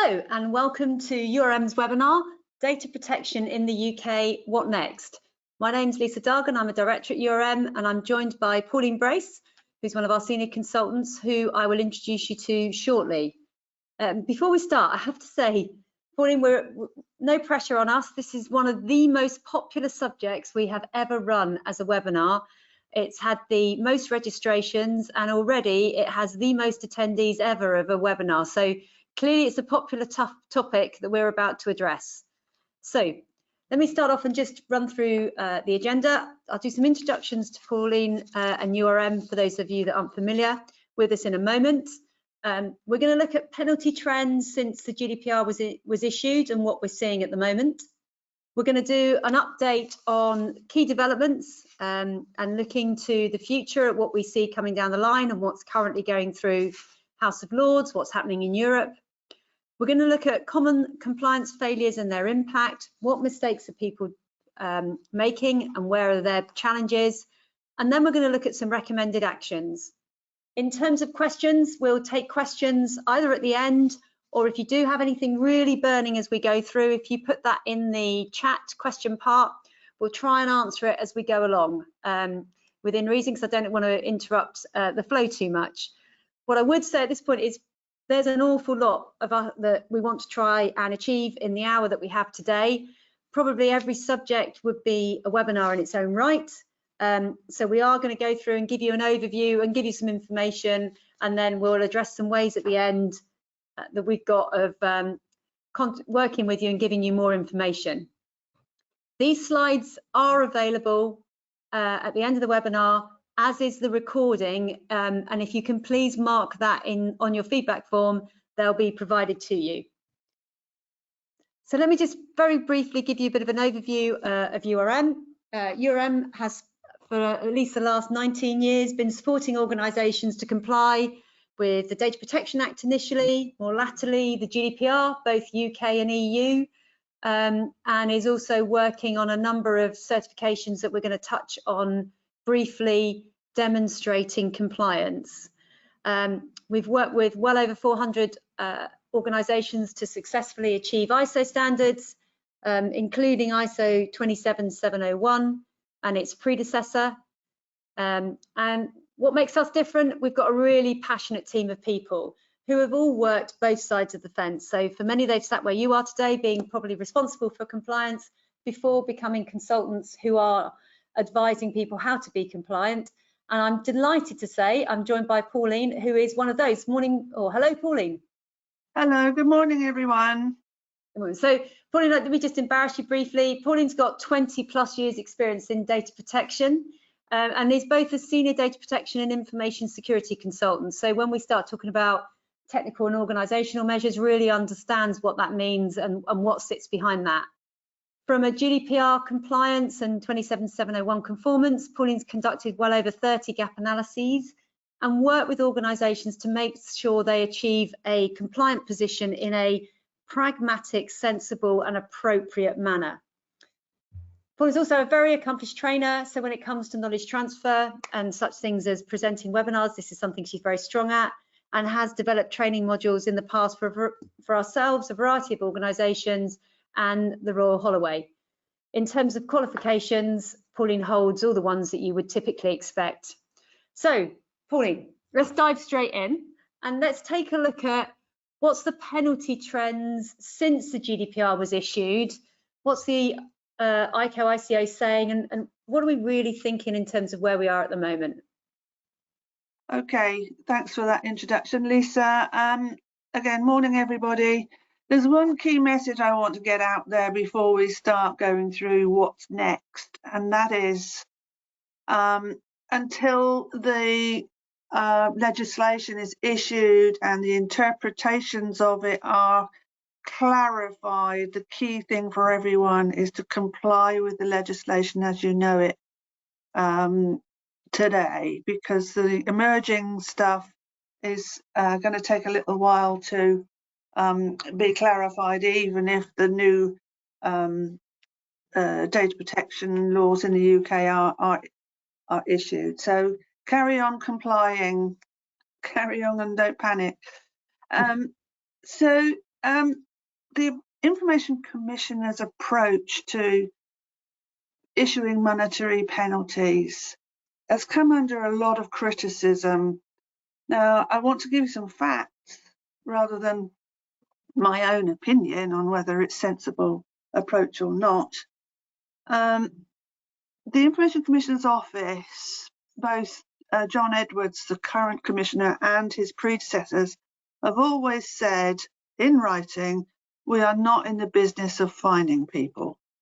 Hello and welcome to URM's webinar, Data Protection in the UK, What Next? My name's Lisa Dargan, I'm a director at URM and I'm joined by Pauline Brace, who's one of our senior consultants who I will introduce you to shortly. Before we start, I have to say, Pauline, no pressure on us. This is one of the most popular subjects we have ever run as a webinar. It's had the most registrations and already it has the most attendees ever of a webinar. So clearly it's a popular topic that we're about to address. So let me start off and just run through the agenda. I'll do some introductions to Pauline and URM for those of you that aren't familiar with us in a moment. We're going to look at penalty trends since the GDPR was issued and what we're seeing at the moment. We're going to do an update on key developments and looking to the future at what we see coming down the line and what's currently going through House of Lords, what's happening in Europe. We're going to look at common compliance failures and their impact, what mistakes are people making and where are their challenges, and then we're going to look at some recommended actions. In terms of questions, we'll take questions either at the end or if you do have anything really burning as we go through, if you put that in the chat question part, we'll try and answer it as we go along within reason, because I don't want to interrupt the flow too much. What I would say at this point is there's an awful lot of that we want to try and achieve in the hour that we have today. Probably every subject would be a webinar in its own right. So we are going to go through and give you an overview and give you some information, and then we'll address some ways at the end that we've got of working with you and giving you more information. These slides are available at the end of the webinar, as is the recording, and if you can please mark that on your feedback form, they'll be provided to you. So let me just very briefly give you a bit of an overview of URM. URM has, for at least the last 19 years, been supporting organisations to comply with the Data Protection Act initially, more latterly the GDPR, both UK and EU, and is also working on a number of certifications that we're going to touch on briefly, demonstrating compliance. We've worked with well over 400 organisations to successfully achieve ISO standards, including ISO 27701 and its predecessor. And what makes us different? We've got a really passionate team of people who have all worked both sides of the fence. So for many, they've sat where you are today, being probably responsible for compliance before becoming consultants who are advising people how to be compliant. And I'm delighted to say I'm joined by Pauline, who is one of those. Morning, or hello, Pauline. Hello, good morning, everyone. Good morning. So Pauline, let me just embarrass you briefly. Pauline's got 20+ years experience in data protection and is both a senior data protection and information security consultant. So when we start talking about technical and organisational measures, really understands what that means and what sits behind that. From a GDPR compliance and 27701 conformance, Pauline's conducted well over 30 gap analyses and worked with organisations to make sure they achieve a compliant position in a pragmatic, sensible and appropriate manner. Pauline's also a very accomplished trainer, so when it comes to knowledge transfer and such things as presenting webinars, this is something she's very strong at, and has developed training modules in the past for ourselves, a variety of organisations, and the Royal Holloway. In terms of qualifications, Pauline holds all the ones that you would typically expect. So, Pauline, let's dive straight in and let's take a look at what's the penalty trends since the GDPR was issued. What's the ICO saying, and what are we really thinking in terms of where we are at the moment? Okay, thanks for that introduction, Lisa. Again, morning, everybody. There's one key message I want to get out there before we start going through what's next, and that is until the legislation is issued and the interpretations of it are clarified, the key thing for everyone is to comply with the legislation as you know it today, because the emerging stuff is going to take a little while to be clarified, even if the new data protection laws in the UK are issued. So carry on complying, carry on and don't panic. So The Information Commissioner's approach to issuing monetary penalties has come under a lot of criticism. Now, I want to give you some facts rather than my own opinion on whether it's a sensible approach or not. The Information Commissioner's Office, both John Edwards, the current Commissioner, and his predecessors have always said in writing, we are not in the business of fining people.